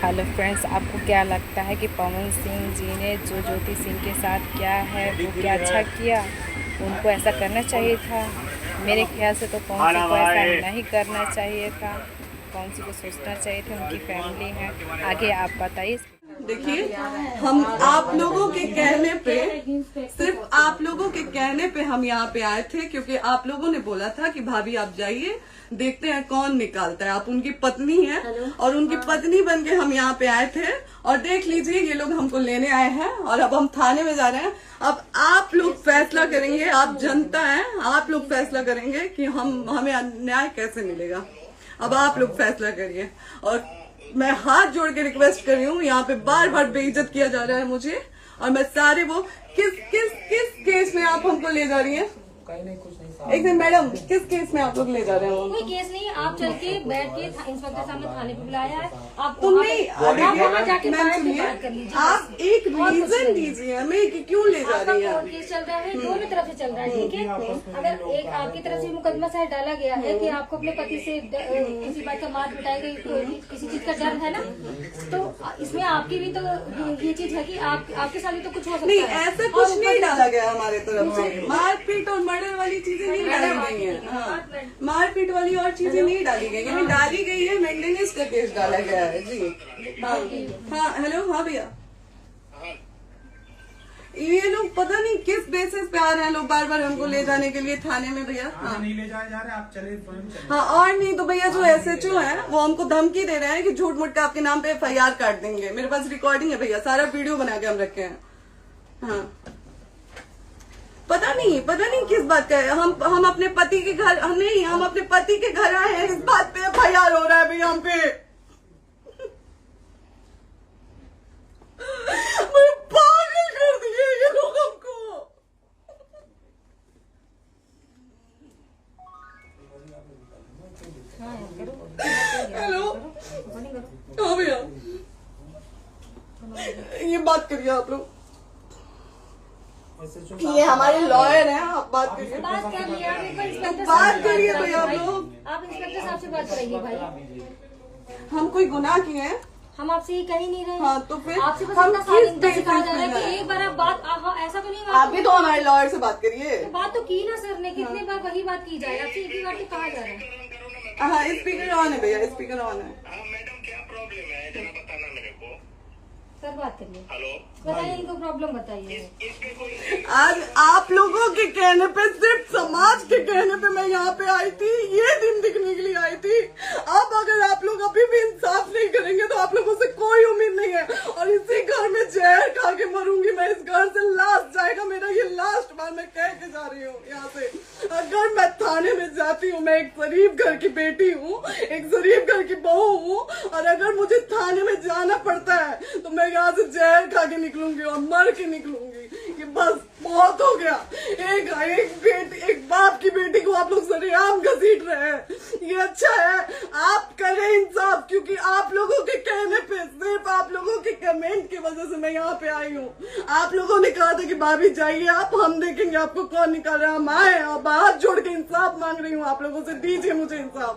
Hello friends, आपको क्या लगता है कि पवन सिंह जी ने जो ज्योति सिंह के साथ किया है वो क्या अच्छा किया? उनको ऐसा करना चाहिए था? मेरे ख्याल से तो पवन सिंह को ऐसा नहीं करना चाहिए था। पवन सिंह को सोचना चाहिए था, उनकी फैमिली है। आगे आप बताइए। देखिए, हम आप लोगों के कहने पे, सिर्फ आप लोगों के कहने पे हम यहाँ पे आए थे, क्योंकि आप लोगों ने बोला था कि भाभी आप जाइए, देखते हैं कौन निकालता है। आप उनकी पत्नी हैं और उनकी पत्नी बन के हम यहाँ पे आए थे। और देख लीजिए, ये लोग हमको लेने आए हैं और अब हम थाने में जा रहे हैं। अब आप लोग फैसला करेंगे, आप जनता हैं, आप लोग फैसला करेंगे कि हमें न्याय कैसे मिलेगा। अब आप लोग फैसला करिए। और मैं हाथ जोड़ के रिक्वेस्ट कर रही हूँ, यहाँ पे बार बार बेइज्जत किया जा रहा है मुझे। और मैं सारे वो किस केस में आप हमको ले जा रही हैं? एक दिन मैडम, किस केस में आप लोग ले जा रहे हो? कोई केस नहीं है, आप चल के बैठ के इंस्पेक्टर साहब ने थाने पे बुलाया है। आप तुम नहीं, जाके बात कर लीजिए। आप एक रीजन दीजिए हमें कि क्यों ले जा रही है। कोर्ट केस चल रहा है, दोनों तरफ से चल रहा है, ठीक है। अगर एक आपकी तरफ से मुकदमा शायद डाला गया है कि आपको अपने पति से किसी बात का मार पिटाई गई, किसी चीज का डर है ना, तो इसमें आपकी भी तो ये चीज है कि आपके साथ भी तो कुछ हो सकता है। नहीं, ऐसा कुछ नहीं डाला गया हमारे तरफ से। मारपीट और मर्डर वाली चीजें नहीं डाली गई है। हाँ, मारपीट वाली और चीजें नहीं डाली गई है। डाली गई है मेंटेनेंस का केस डाला गया है जी। हाँ हेलो, हाँ भैया, ये लोग पता नहीं किस बेसिस पे आ रहे हैं लोग बार बार हमको ले जाने के लिए थाने में भैया। हाँ नहीं ले जाए जा रहे, आप चले। हाँ, और नहीं तो भैया जो SHO है वो हमको धमकी दे रहे हैं कि झूठ मूठ का आपके नाम पे FIR काट देंगे। मेरे पास रिकॉर्डिंग है भैया, सारा वीडियो बना के हम रखे हैं। हाँ, पता नहीं किस बात का है। हम अपने पति के घर, नहीं, हम अपने पति के घर आए हैं, इस बात पे FIR हो रहा है भैया हम पे। पागल कर दिए ये लोग हमको। हेलो, हाँ भैया, ये बात करिए आप लोग। ये हमारे लॉयर हैं, आप बात करिए। बात कर लिया, बात करिए भैया आप लोग। आप इंस्पेक्टर साहब से बात करेंगे भाई। हम कोई गुनाह किए हैं? हम आपसे ये कह ही नहीं रहे। हाँ, तो फिर आपसे बस हम इतना सिखाया जा रहा है कि एक बार आप बात, ऐसा तो नहीं है। आप भी तो हमारे लॉयर से बात करिए। तो बात तो की ना सर ने, कितने बार वही बात की जाए, आपसे एक ही बार तो कहा जा रहा है। हाँ, स्पीकर ऑन है भैया, स्पीकर ऑन है। मैडम क्या प्रॉब्लम है जरा बताना मेरे को। सर बात करिए। हेलो, बताइए, इनको प्रॉब्लम बताइए। इसके कोई आज आप लोगों के कहने पे, सिर्फ समाज के कहने पे मैं यहाँ पे आई थी, ये दिन दिखने के लिए आई थी। अब अगर आप लोग अभी भी इंसाफ नहीं करेंगे तो आप लोगों से कोई उम्मीद नहीं है। और इसी घर में जहर खा के मरूंगी मैं। इस घर से लास्ट जाएगा मेरा, ये लास्ट बार मैं कह के जा रही हूँ यहाँ से। अगर मैं थाने में जाती हूँ, मैं एक शरीफ घर की बेटी हूँ, एक शरीफ घर की बहू हूँ, और अगर मुझे थाने में जाना पड़ता है तो मैं यहाँ से जहर खा के निकलूंगी और मर के निकलूंगी। ये बस बहुत हो गया। एक बाप की बेटी को आप लोग सरेआम घसीट रहे हैं, ये अच्छा है? आप करें इंसाफ, क्योंकि आप लोगों के कहने पे, सिर्फ आप लोगों के कमेंट की वजह से मैं यहाँ पे आई हूँ। आप लोगों ने कहा था कि भाभी जाइए आप, हम देखेंगे आपको कौन निकाल रहा है। हम आए और हाथ जोड़ के इंसाफ मांग रही हूँ आप लोगों से, दीजिए मुझे इंसाफ।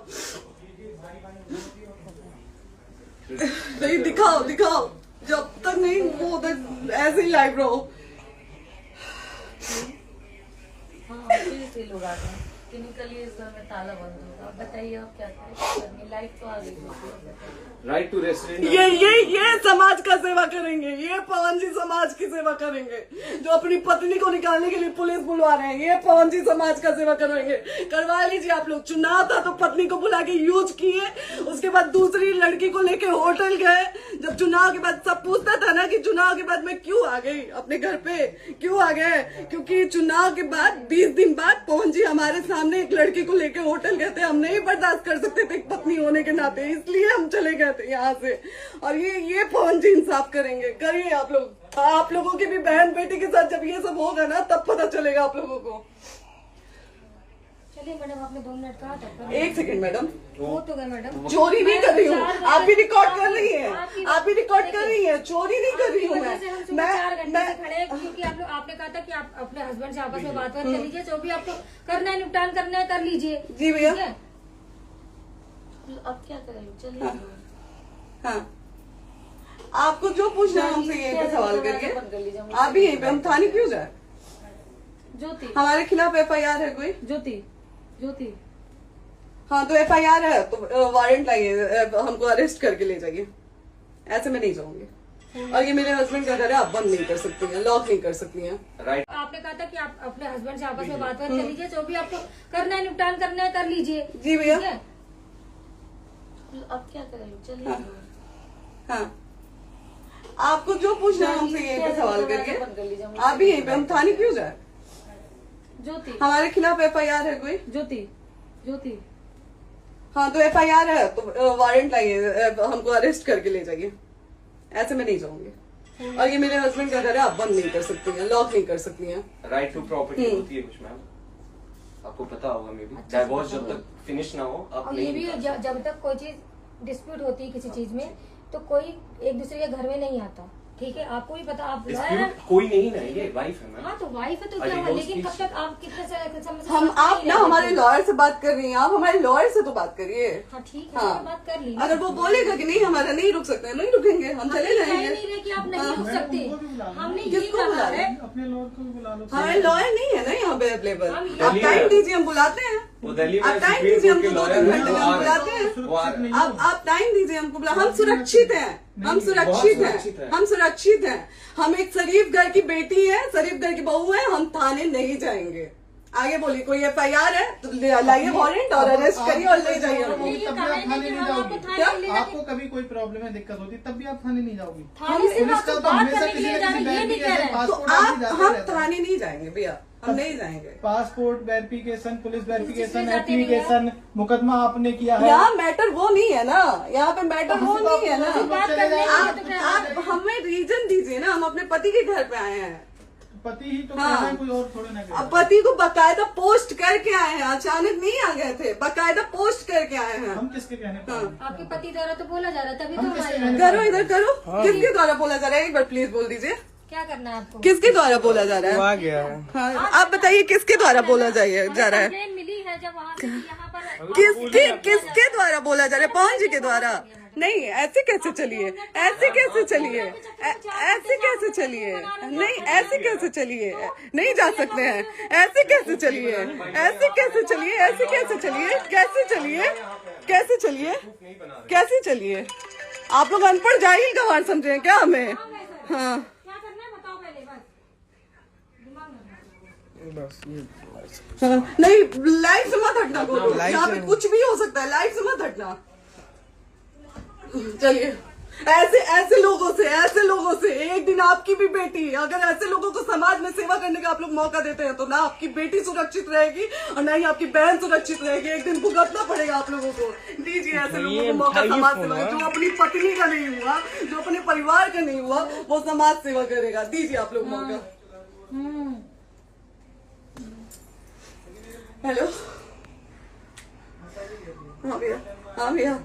नहीं, दिखाओ, जब तक नहीं वो उधर ऐसे ही लाइव रहो। लोग आ गए, निकलिए, इस घर में ताला बंद होगा। आप बताइए आप क्या करें? लाइफ तो आ गई। Right to restaurant. ये समाज का सेवा करेंगे, ये पवन जी समाज की सेवा करेंगे। जो अपनी पत्नी को निकालने के लिए पुलिस बुलवा रहे हैं, ये पवन जी समाज का सेवा करेंगे। करवा लीजिए आप लोग। चुनाव था तो पत्नी को बुला के यूज किए, उसके बाद दूसरी लड़की को लेके होटल गए। जब चुनाव के बाद सब पूछता था ना कि चुनाव के बाद मैं क्यों आ गई अपने घर पे, क्यों आ गए? क्योंकि चुनाव के बाद 20 दिन बाद पवन जी हमारे सामने एक लड़की को लेके होटल गए थे। हम नहीं बर्दाश्त कर सकते थे एक पत्नी होने के नाते, इसलिए हम चले गए थे यहाँ से। और ये पवन जी इंसाफ करेंगे। करिए आप लोग। आप लोगों की भी बहन बेटी के साथ जब ये सब होगा ना, तब पता चलेगा आप लोगों को। चलिए मैडम, आपने 2 मिनट कहा था। एक सेकंड मैडम, हो तो गए मैडम। चोरी नहीं कर रही हूँ, आप भी रिकॉर्ड कर रही हैं, आप भी रिकॉर्ड कर रही हैं। चोरी नहीं कर रही हूँ मैं। 4 घंटे से खड़े, क्योंकि आपने कहा था कि आप अपने हस्बैंड से आपस में बात कर लीजिए, जो भी आपको करना है, निपटान करना है, कर लीजिए। जी भैया। अब क्या करें? चलिए। हाँ, आपको जो पूछना है हमसे यहीं पे सवाल करिए। आप भी यहीं पे, हम थाने क्यों जाए? ज्योति हमारे खिलाफ FIR है कोई? ज्योति हाँ तो FIR है तो वारंट लाइए, हमको अरेस्ट करके ले जाइए। ऐसे में नहीं जाऊंगी। और ये मेरे हस्बैंड का घर है, आप बंद नहीं कर सकती हैं, लॉक नहीं कर सकती हैं। राइट। आपने कहा था कि आप अपने हस्बैंड से आपस में बात कर लीजिए, जो भी आपको करना है निपटान करना है कर लीजिए। जी भैया। ठीक है? अब क्या करें, चलिए। हाँ आपको जो पूछना है हमसे यहीं पे सवाल करिए। आप भी यहीं पे, हम थाने क्यों जाए? ज्योति हमारे खिलाफ FIR है कोई? ज्योति हाँ तो FIR है तो वारंट लाइए, हमको अरेस्ट करके ले जाइए। ऐसे में नहीं जाऊंगी। और ये मेरे हस्बैंड का घर है, आप बंद नहीं कर सकती हैं, लॉक नहीं कर सकती हैं। राइट टू प्रॉपर्टी होती है कुछ मैम, आपको पता होगा। मे बी डाइवोर्स जब तक फिनिश ना हो आप और ये नहीं भी जब तक कोई चीज डिस्प्यूट होती है किसी चीज में, तो कोई एक दूसरे के घर में नहीं आता। ठीक है, आपको भी पता, आप लॉयर हैं। डिस्प्यूट कोई नहीं ना, ये वाइफ है मैम। हाँ तो वाइफ है तो क्या हुआ, लेकिन कब तक आप कितने समय से हम साथ आप नहीं ना रहे हमारे थे? लॉयर से बात कर रही हैं, आप हमारे लॉयर से तो बात करिए। हाँ ठीक है, हाँ। मैंने बात कर ली। अगर वो बोलेगा कि नहीं हमारा नहीं रुक सकते, नहीं रुकेंगे, हम चले कह जाएंगे। नहीं रहे कि आप नहीं रुक सकते, हमने ये किसको कहा बुला है। अपने लॉयर को भी बुला लो। हमारे लॉयर नहीं है ना यहाँ पे अवेलेबल। हम आप टाइम दीजिए, हम बुलाते हैं। वो दिल्ली में आप टाइम सुप्रीम दीजिए, कोर्ट के हमको 2-3 लॉयर घंटे में हम बुलाते हैं। वो आ रहे हैं। आप टाइम दीजिए, हमको बुला। हम सुरक्षित हैं, हम सुरक्षित सुरक्षित हैं, हैं। हम सुरक्षित हैं। हम एक शरीफ घर की बेटी है, शरीफ घर की बहू है, हम थाने नहीं जाएंगे। आगे बोलिए, कोई FIR है तो लाइए वारंट और अरेस्ट करिए और ले जाइए हमको। ये तब भी कहा आप है थाने कि नहीं हम आपको जाओगी। थाने ले जाके- आपको कभी कोई प्रॉब्लम है, दिक्कत होती, तब भी आप थाने नहीं जाओगी। थाने से पुलिस आप का तो तो बात हमेशा करने के किसी लिए न जा रहे किसी हैं, ये नहीं कह रहे हैं। तो पासपोर्ट आप जाते हम रहते हैं। थाने नहीं जाएंगे भैया, हम नहीं जाएंगे। पासपोर्ट वेरिफिकेशन, पुलिस वेरिफिकेशन, जाते नहीं है। एप्लीकेशन, मुकदमा आपने किया है। यहाँ मैटर वो नहीं है ना, यहाँ पे मैटर वो नहीं है ना। बात करने के लिए तो क्या- आप हमें रीजन दीजिए ना, हम अपने पति के घर पे आए हैं। पति ही तो हाँ। कहना है, कोई और थोड़े ना अब कहेगा। पति को बकायदा पोस्ट करके आए हैं, अचानक नहीं आ गए थे, बकायदा पोस्ट करके आए हैं। हम किसके कहने पर आए? आपके पति द्वारा तो बोला जा रहा है, तभी तो हम हम किसके आए कहने हैं। पर करो इधर करो, किसके द्वारा बोला जा रहा है? एक बार प्लीज बोल दीजिए, क्या करना है आपको? किसके द्वारा बोला जा रहा है? गया हाँ, आप बताइए किसके द्वारा बोला जा रहा है? कंप्लेन मिली है जब वहाँ से कि यहाँ पर किसके द्वारा बोला जा रहा है? पवन जी के द्वारा? नहीं, ऐसे कैसे चलिए, ऐसे कैसे चलिए, ऐसे कैसे चलिए, नहीं ऐसे कैसे चलिए, नहीं जा सकते हैं। ऐसे कैसे चलिए, ऐसे कैसे चलिए, ऐसे कैसे चलिए, कैसे चलिए, कैसे चलिए, कैसे चलिए? आप लोग अनपढ़ जाहिल गंवार समझे हैं क्या हमें? हाँ क्या करना है बताओ पहले, बस दिमाग में हाँ, नहीं लाइफ से मत हटना, को यहाँ पे कुछ भी हो सकता है, लाइफ से मत हटना। चलिए, ऐसे लोगों से एक दिन आपकी भी बेटी, अगर ऐसे लोगों को समाज में सेवा करने का आप लोग मौका देते हैं तो ना आपकी बेटी सुरक्षित रहेगी और ना ही आपकी बहन सुरक्षित रहेगी। एक दिन भुगतना पड़ेगा आप लोगों को। दीजिए ऐसे लोगों को मौका समाज सेवा का। जो अपनी पत्नी का नहीं हुआ, जो अपने परिवार का नहीं हुआ, वो समाज सेवा करेगा। दीजिए आप लोग मौका। हेलो, हाँ भैया, हाँ भैया,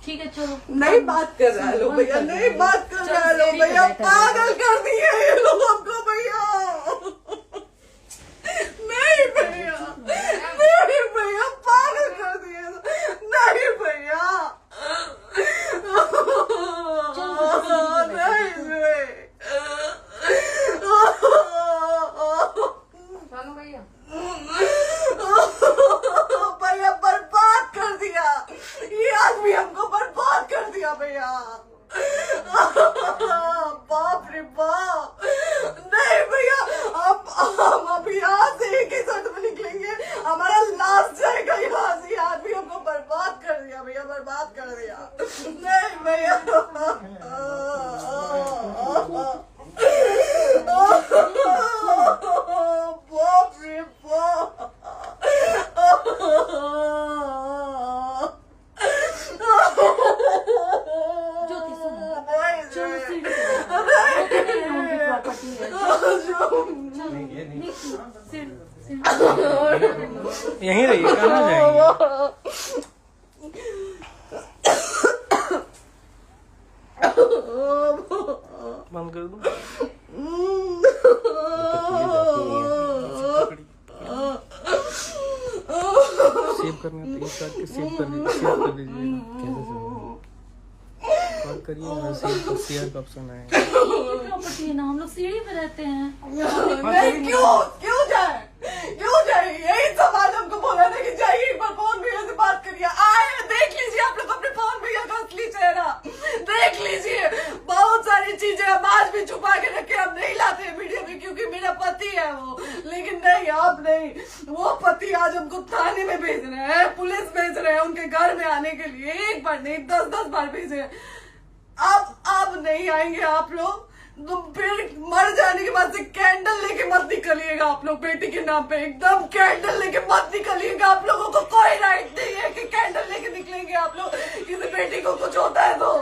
ठीक है चलो। नहीं बात कर रहा है लोग भैया, नहीं बात कर रहा है लोग भैया, पागल कर दिए ये लोग हमको भैया। नहीं भैया, नहीं भैया, पागल कर दिए, नहीं भैया, नहीं चलो भैया। भैया बर्बाद कर दिया ये आदमी, हमको बर्बाद कर दिया भैया। बाप रे बाप, नहीं भैया, हम अभी यहाँ से एक ही शर्त में निकलेंगे, हमारा लास्ट जाएगा यहाँ से। ये आदमी हमको बर्बाद कर दिया भैया, बर्बाद कर दिया। नहीं भैया, बाप रे बाप, ज्योति सुनो, चलो सीढ़ी पे उनकी प्रॉपर्टी है। यहीं रहिए, कहाँ जाएंगे? बंद कर दूं? सेव करना तो एक साथ के सेव कर दीजिए, कैसे सेव? करिए ना, शेयर का ऑप्शन है। प्रॉपर्टी है ना, हम लोग सीढ़ी पे रहते हैं। नहीं, क्यों जाए? यही समाज हमको बोला था कि जाइए एक बार पवन भैया से बात करिए। आए, देख लीजिए आप लोग अपने पवन भैया का असली चेहरा, देख लीजिए। बहुत सारी चीजें हम आज भी छुपा के रखे, हम नहीं लाते मीडिया में क्योंकि मेरा पति है वो। लेकिन नहीं, आप नहीं, वो पति आज हमको थाने में भेज रहे हैं, पुलिस भेज रहे हैं उनके घर में आने के लिए। एक बार नहीं, 10-10 बार भेजे। अब नहीं आएंगे आप लोग, तो फिर मर जाने के बाद से कैंडल लेके मत निकलिएगा आप लोग बेटी के नाम पे। एकदम कैंडल लेके मत निकलिएगा। आप लोगों को कोई राइट नहीं है कि कैंडल लेके निकलेंगे आप लोग। किसी बेटी को कुछ होता है तो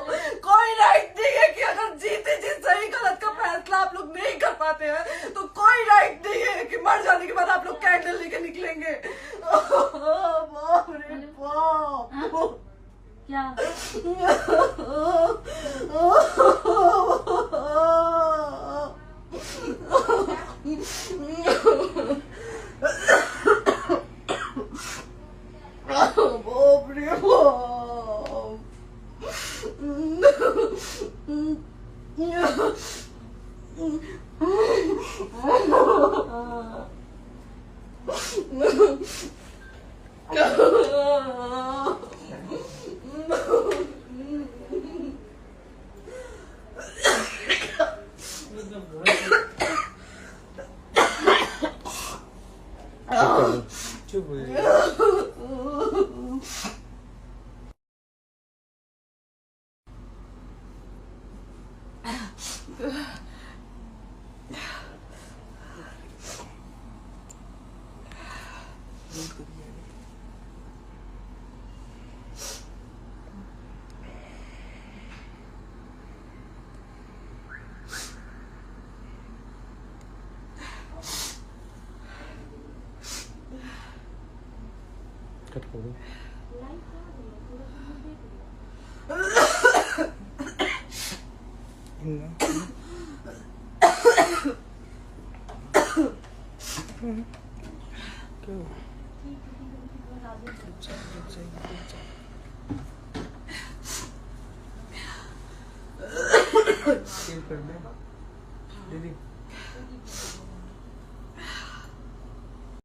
कोई राइट नहीं है कि अगर जीते जी सही गलत का फैसला आप लोग नहीं कर पाते हैं तो कोई राइट नहीं है कि मर जाने के बाद आप लोग कैंडल लेके निकलेंगे। बाप रे बाप, क्या बाप रे चुप हो जाइए। कट कर दो। शेयर कर दे दीदी।